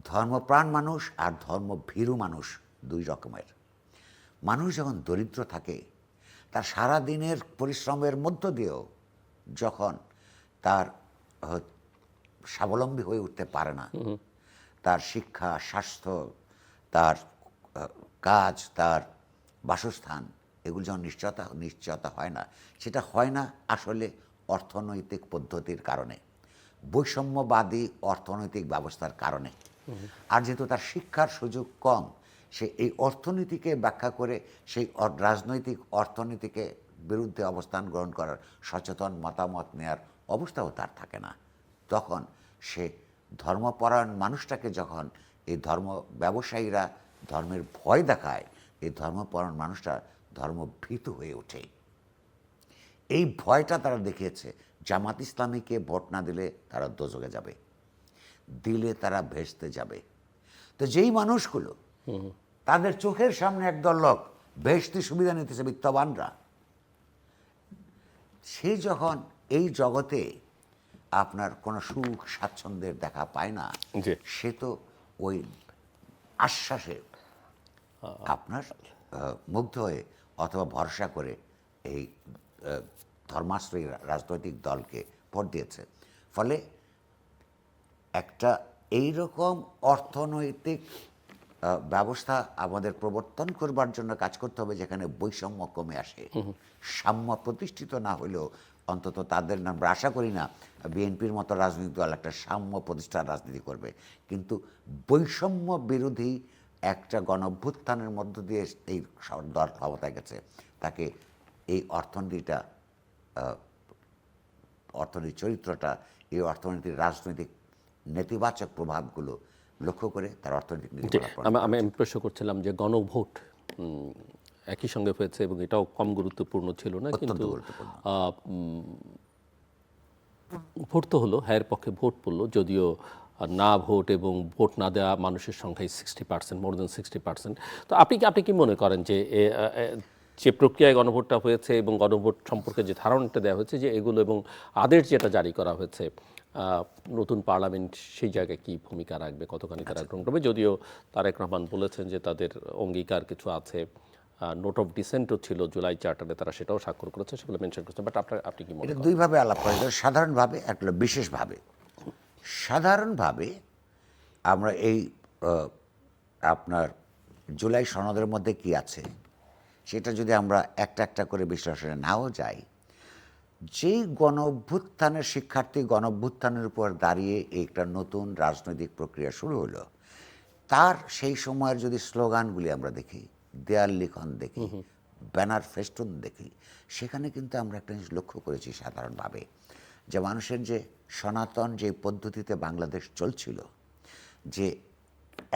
ধর্মপ্রাণ মানুষ আর ধর্মভীরু মানুষ দুই রকমের। মানুষ যখন দরিদ্র থাকে, তার সারা দিনের পরিশ্রমের মধ্য দিয়েও যখন তার স্বাবলম্বী হয়ে উঠতে পারে না, তার শিক্ষা, স্বাস্থ্য, তার কাজ, তার বাসস্থান, এগুলো যখন নিশ্চয়তা হয় না, সেটা হয় না আসলে অর্থনৈতিক পদ্ধতির কারণে, বৈষম্যবাদী অর্থনৈতিক ব্যবস্থার কারণে। আর যেহেতু তার শিক্ষার সুযোগ কম, সে এই অর্থনীতিকে ব্যাখ্যা করে সেই রাজনৈতিক অর্থনীতিকে বিরুদ্ধে অবস্থান গ্রহণ করার সচেতন মতামত নেওয়ার অবস্থাও তার থাকে না। তখন সে ধর্মপরায়ণ মানুষটাকে যখন এই ধর্ম ব্যবসায়ীরা ধর্মের ভয় দেখায়, এই ধর্মপরায়ণ মানুষটা ধর্মভীতু হয়ে ওঠে। এই ভয়টা তারা দেখিয়েছে। জামাত ইসলামীকে ভোট না দিলে তারা দোজখে যাবে, দিলে তারা ভেস্তে যাবে। তো যেই মানুষগুলো তাদের চোখের সামনে একদল লোক বেহেশতি সুবিধা নিতেছে, বিত্তবানরা, সে যখন এই জগতে আপনার কোনো সুখ স্বাচ্ছন্দ্যের দেখা পায় না, সে তো ওই আশ্বাসে আপনার মুগ্ধ হয়ে অথবা ভরসা করে এই ধর্মাশ্রয়ী রাজনৈতিক দলকে ভোট দিয়েছে। ফলে একটা এইরকম অর্থনৈতিক ব্যবস্থা আমাদের প্রবর্তন করবার জন্য কাজ করতে হবে যেখানে বৈষম্য কমে আসে। সাম্য প্রতিষ্ঠিত না হলেও অন্তত তাদের আমরা আশা করি না বিএনপির মতো রাজনৈতিক দল একটা সাম্য প্রতিষ্ঠার রাজনীতি করবে, কিন্তু বৈষম্য বিরোধী একটা গণঅভ্যুত্থানের মধ্য দিয়ে এই দল ক্ষমতায় গেছে, তাকে এই অর্থনীতির চরিত্রটা, এই অর্থনীতির রাজনৈতিক নেতিবাচক প্রভাবগুলো লক্ষ্য করে তার অর্থনৈতিক নীতি। আমি প্রশ্ন করছিলাম যে গণভোট একই সঙ্গে হয়েছে এবং এটাও কম গুরুত্বপূর্ণ ছিল না, কিন্তু ভোট তো হলো, হ্যায়ের পক্ষে ভোট পড়লো, যদিও না ভোট এবং ভোট না দেওয়া মানুষের সংখ্যায় 60%, মোর দেন 60%। তো আপনি কি মনে করেন যে প্রক্রিয়ায় গণভোটটা হয়েছে এবং গণভোট সম্পর্কে যে ধারণাটা দেওয়া হয়েছে যে এগুলো এবং আদেশ যেটা জারি করা হয়েছে, নতুন পার্লামেন্ট সেই জায়গায় কি ভূমিকা রাখবে, কতখানি তারা গ্রহণ করবে? যদিও তারেক রহমান বলেছেন যে তাদের অঙ্গীকার কিছু আছে, নোট অফ ডিসেন্টও ছিল জুলাই চার্টারে, তারা সেটাও স্বাক্ষর করেছে, সেগুলো মেনশন করেছে। বাট আপনি কি মনে করেন? দুইভাবে আলাপ করা যায়, সাধারণভাবে একটা বিশেষভাবে। সাধারণভাবে আমরা এই আপনার জুলাই সনদের মধ্যে কি আছে সেটা যদি আমরা একটা একটা করে বিশ্লেষণে নাও যাই, যেই গণঅভ্যুত্থানের শিক্ষার্থী গণঅভ্যুত্থানের উপর দাঁড়িয়ে একটা নতুন রাজনৈতিক প্রক্রিয়া শুরু হলো, তার সেই সময়ের যদি স্লোগানগুলি আমরা দেখি, দেয়াল লিখন দেখি, ব্যানার ফেস্টুন দেখি, সেখানে কিন্তু আমরা একটা জিনিস লক্ষ্য করেছি সাধারণভাবে, যে মানুষের যে সনাতন যে পদ্ধতিতে বাংলাদেশ চলছিল, যে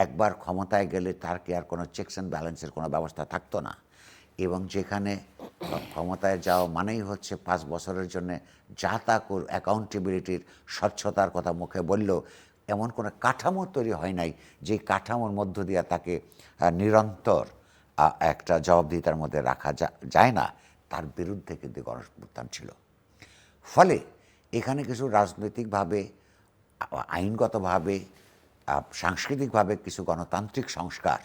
একবার ক্ষমতায় গেলে তার কি আর কোনো চেকস অ্যান্ড ব্যালেন্সের কোনো ব্যবস্থা থাকতো না, এবং যেখানে ক্ষমতায় যাওয়া মানেই হচ্ছে 5 বছরের জন্য যা তা অ্যাকাউন্টেবিলিটির, স্বচ্ছতার কথা মুখে বললেও এমন কোনো কাঠামো তৈরি হয় নাই যে কাঠামোর মধ্য দিয়ে তাকে নিরন্তর একটা জবাবদিহিতার মধ্যে রাখা যায় না, তার বিরুদ্ধে কিন্তু গণঅভ্যুত্থান ছিল। ফলে এখানে কিছু রাজনৈতিকভাবে, আইনগতভাবে, সাংস্কৃতিকভাবে কিছু গণতান্ত্রিক সংস্কার,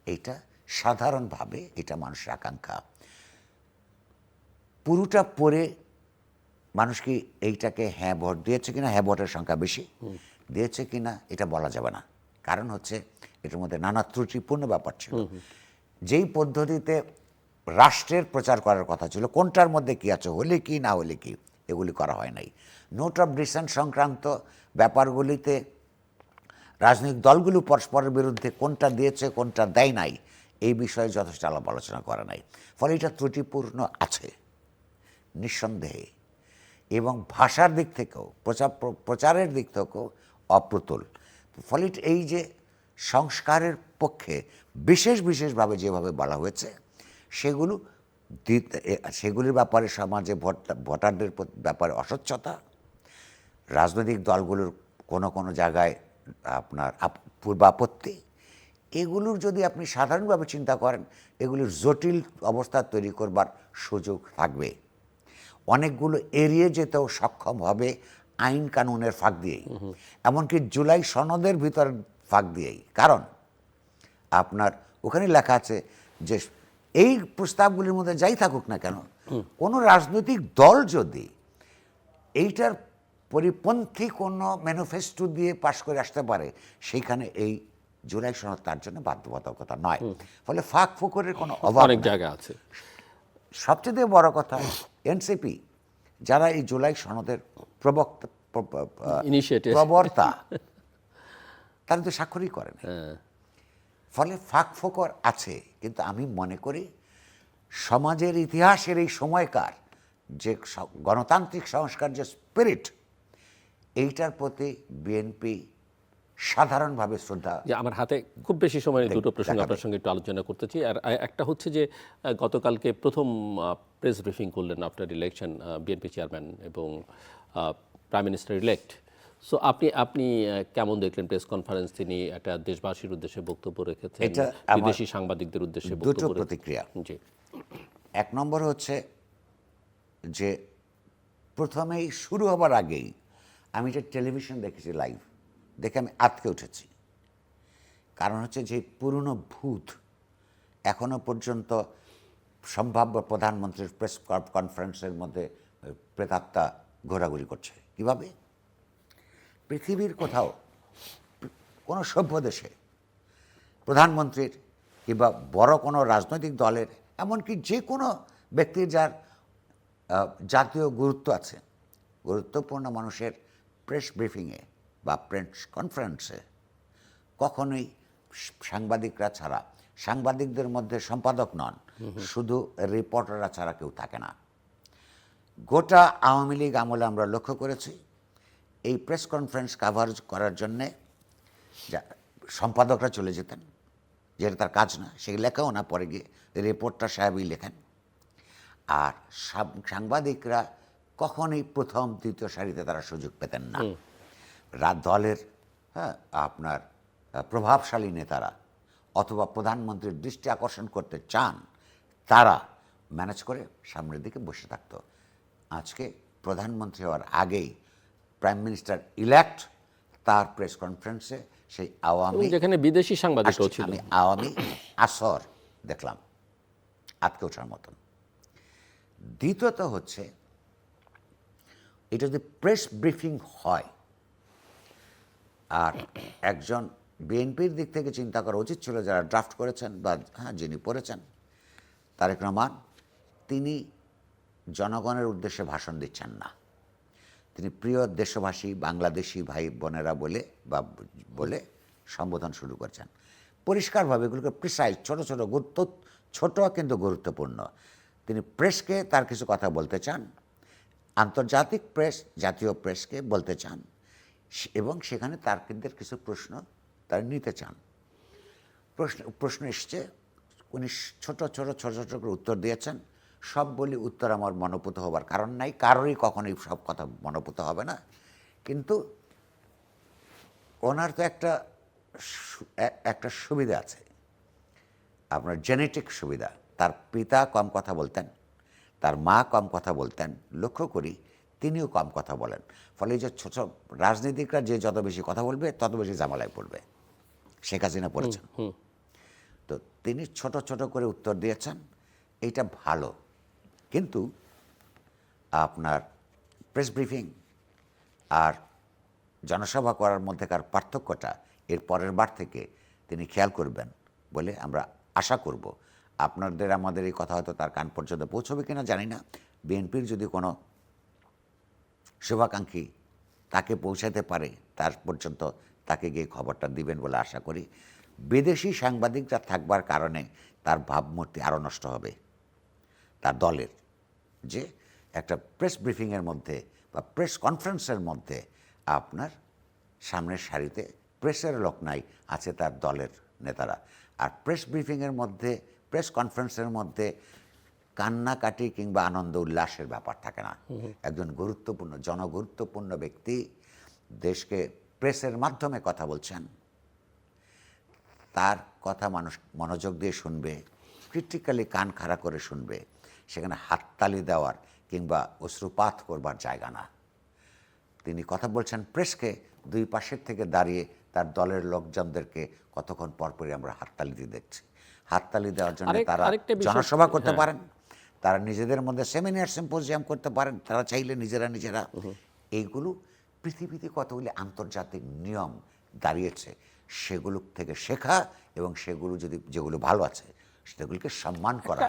এইটা সাধারণভাবে এটা মানুষের আকাঙ্ক্ষা। পুরোটা পড়ে মানুষ কি এইটাকে হ্যাঁ ভোট দিয়েছে কিনা, হ্যাঁ ভোটের সংখ্যা বেশি দিয়েছে কিনা এটা বলা যাবে না, কারণ হচ্ছে এটার মধ্যে নানা ত্রুটিপূর্ণ ব্যাপার ছিল। যেই পদ্ধতিতে রাষ্ট্রের প্রচার করার কথা ছিল, কোনটার মধ্যে কী আছে, হলে কি না হলে কি, এগুলি করা হয় নাই। নোট অফ ডিসেন্ট সংক্রান্ত ব্যাপারগুলিতে রাজনৈতিক দলগুলো পরস্পরের বিরুদ্ধে কোনটা দিয়েছে কোনটা দেয় নাই এই বিষয়ে যথেষ্ট আলাপ আলোচনা করা নাই। ফলে এটা ত্রুটিপূর্ণ আছে নিঃসন্দেহে, এবং ভাষার দিক থেকেও, প্রচারের দিক থেকেও অপ্রতুল। ফলে এই যে সংস্কারের পক্ষে বিশেষভাবে যেভাবে বলা হয়েছে, সেগুলির ব্যাপারে সমাজে ভোটারদের ব্যাপারে অস্বচ্ছতা, রাজনৈতিক দলগুলোর কোনো জায়গায় আপনার পূর্বাপত্তি, এগুলোর যদি আপনি সাধারণভাবে চিন্তা করেন, এগুলির জটিল অবস্থা তৈরি করবার সুযোগ থাকবে। অনেকগুলো এড়িয়ে যেতেও সক্ষম হবে আইন কানুনের ফাঁক দিয়েই, এমনকি জুলাই সনদের ভিতর ফাঁক দিয়েই। কারণ আপনার ওখানে লেখা আছে যে এই প্রস্তাবগুলির মধ্যে যাই থাকুক না কেন, কোনো রাজনৈতিক দল যদি এইটার পরিপন্থী কোনো ম্যানিফেস্টো দিয়ে পাশ করে আসতে পারে, সেইখানে এই জুলাই সনদ তার জন্য বাধ্যবাধকতা নয়। ফলে ফাঁক ফোকরের কোনো অভাব অনেক নেই। জায়গা আছে। সবচেয়ে বড় কথা, এনসিপি যারা এই জুলাই সনদের Initiator. প্রবর্তা, তারা তো স্বাক্ষরই করেন। ফলে ফাঁক ফোকর আছে, কিন্তু আমি মনে করি সমাজের ইতিহাসের এই সময়কার যে গণতান্ত্রিক সংস্কার যে স্পিরিট, এইটার প্রতি বিএনপি সাধারণভাবে শ্রদ্ধা। যে আমার হাতে খুব বেশি সময় নেই, দুটো প্রসঙ্গ দেখাবে। আপনার সঙ্গে একটু আলোচনা করতে চাই। আর একটা হচ্ছে যে গতকালকে প্রথম প্রেস ব্রিফিং করলেন আফটার ইলেকশন বিএনপি চেয়ারম্যান এবং প্রাইম মিনিস্টার ইলেক্ট। সো আপনি কেমন দেখলেন প্রেস কনফারেন্স? তিনি একটা দেশবাসীর উদ্দেশ্যে বক্তব্য রেখেছেন, এটা আমার বিদেশি সাংবাদিকদের উদ্দেশ্যে দুটো বক্তব্য রেখেছেন। প্রতিক্রিয়া। জি, এক নম্বর হচ্ছে যে প্রথমেই শুরু হবার আগেই আমি যে টেলিভিশন দেখেছি লাইভ, দেখে আমি আঁতকে উঠেছি। কারণ হচ্ছে যে পুরনো ভূত এখনো পর্যন্ত সম্ভাব্য প্রধানমন্ত্রীর প্রেস কনফারেন্সের মধ্যে প্রেতাত্মা ঘোরাঘুরি করছে। কিভাবে? পৃথিবীর কোথাও কোনো সভ্য দেশে প্রধানমন্ত্রীর কিংবা বড় কোনো রাজনৈতিক দলের, এমনকি যে কোনো ব্যক্তির যার জাতীয় গুরুত্ব আছে, গুরুত্বপূর্ণ মানুষের প্রেস ব্রিফিংয়ে বা প্রেস কনফারেন্সে কখনোই সাংবাদিকরা ছাড়া, সাংবাদিকদের মধ্যে সম্পাদক নন, শুধু রিপোর্টাররা ছাড়া কেউ থাকে না। গোটা আওয়ামী লীগ আমলে আমরা লক্ষ্য করেছি এই প্রেস কনফারেন্স কাভার করার জন্যে সম্পাদকরা চলে যেতেন, যেটা তার কাজ না, সে লেখাও না, পরে গিয়ে রিপোর্টার সাহেবই লেখেন। আর সাংবাদিকরা কখনোই প্রথম দ্বিতীয় সারিতে তারা সুযোগ পেতেন না। দলের আপনার প্রভাবশালী নেতারা অথবা প্রধানমন্ত্রীর দৃষ্টি আকর্ষণ করতে চান, তারা ম্যানেজ করে সামনের দিকে বসে থাকতো। আজকে প্রধানমন্ত্রী হওয়ার আগেই প্রাইম মিনিস্টার ইলেক্ট তার প্রেস কনফারেন্সে সেই আওয়ামী, যেখানে বিদেশি সাংবাদিকও ছিল, আমি আওয়ামী আসর দেখলাম, আটকে ওঠার মতন। দ্বিতীয়ত হচ্ছে এটা যদি প্রেস ব্রিফিং হয়, আর একজন বিএনপির দিক থেকে চিন্তা করা উচিত ছিল, যারা ড্রাফট করেছেন বা যিনি পড়েছেন, তারেক রহমান, তিনি জনগণের উদ্দেশ্যে ভাষণ দিচ্ছেন না, তিনি প্রিয় দেশবাসী বাংলাদেশি ভাই বোনেরা বলে সম্বোধন শুরু করছেন পরিষ্কারভাবে। এগুলোকে প্রিসাইজ, ছোট ছোট ছোট কিন্তু গুরুত্বপূর্ণ। তিনি প্রেসকে তার কিছু কথা বলতে চান, আন্তর্জাতিক প্রেস, জাতীয় প্রেসকে বলতে চান, এবং সেখানে তার্কিকদের কিছু প্রশ্ন তারা নিতে চান। প্রশ্ন এসছে, উনি ছোট ছোট করে উত্তর দিয়েছেন। সব বলি উত্তর আমার মনোপুত হবার কারণ নাই, কারোরই কখনোই সব কথা মনোপুত হবে না। কিন্তু ওনার তো একটা সুবিধা আছে, আপনার জেনেটিক সুবিধা। তার পিতা কম কথা বলতেন, তার মা কম কথা বলতেন, লক্ষ্য করি তিনিও কম কথা বলেন। ফলে এই যে ছোট রাজনীতিকরা যে যত বেশি কথা বলবে তত বেশি ঝামেলায় পড়বে। শেখ হাসিনা পড়েছেন, তো তিনি ছোট ছোট করে উত্তর দিয়েছেন, এইটা ভালো। কিন্তু আপনার প্রেস ব্রিফিং আর জনসভা করার মধ্যেকার পার্থক্যটা এর পরের বার থেকে তিনি খেয়াল করবেন বলে আমরা আশা করব। আপনাদের আমাদের এই কথা হয়তো তার কান পর্যন্ত পৌঁছবে কিনা জানি না। বিএনপির যদি কোনো শুভাকাঙ্ক্ষী তাকে পৌঁছাতে পারে, তার পর্যন্ত তাকে গিয়ে খবরটা দিবেন বলে আশা করি। বিদেশি সাংবাদিকরা থাকবার কারণে তার ভাবমূর্তি আরও নষ্ট হবে তার দলের। যে একটা প্রেস ব্রিফিংয়ের মধ্যে বা প্রেস কনফারেন্সের মধ্যে আপনার সামনের সারিতে প্রেসের লোক নাই, আছে তার দলের নেতারা। আর প্রেস ব্রিফিংয়ের মধ্যে, প্রেস কনফারেন্সের মধ্যে কান্নাকাটি কিংবা আনন্দ উল্লাসের ব্যাপার থাকে না। একজন গুরুত্বপূর্ণ, জনগুরুত্বপূর্ণ ব্যক্তি দেশকে প্রেসের মাধ্যমে কথা বলছেন, তার কথা মানুষ মনোযোগ দিয়ে শুনবে, ক্রিটিক্যালি কান খাড়া করে শুনবে। সেখানে হাততালি দেওয়ার কিংবা অশ্রুপাত করবার জায়গা না। তিনি কথা বলছেন প্রেসকে, দুই পাশের থেকে দাঁড়িয়ে তার দলের লোকজনদেরকে কতক্ষণ পরপরই আমরা হাততালি দিয়ে দেখছি। হাততালি দেওয়ার জন্য তারা আরেকটা বিষয়, জনসভা করতে হ্যাঁ। পারেন, তারা নিজেদের মধ্যে সেমিনার সিম্পোজিয়াম করতে পারেন, তারা চাইলে নিজেরা এইগুলো পৃথিবীতে কতগুলি আন্তর্জাতিক নিয়ম দাঁড়িয়েছে, সেগুলো থেকে শেখা এবং সেগুলো যেগুলো ভালো আছে সেগুলোকে সম্মান করা।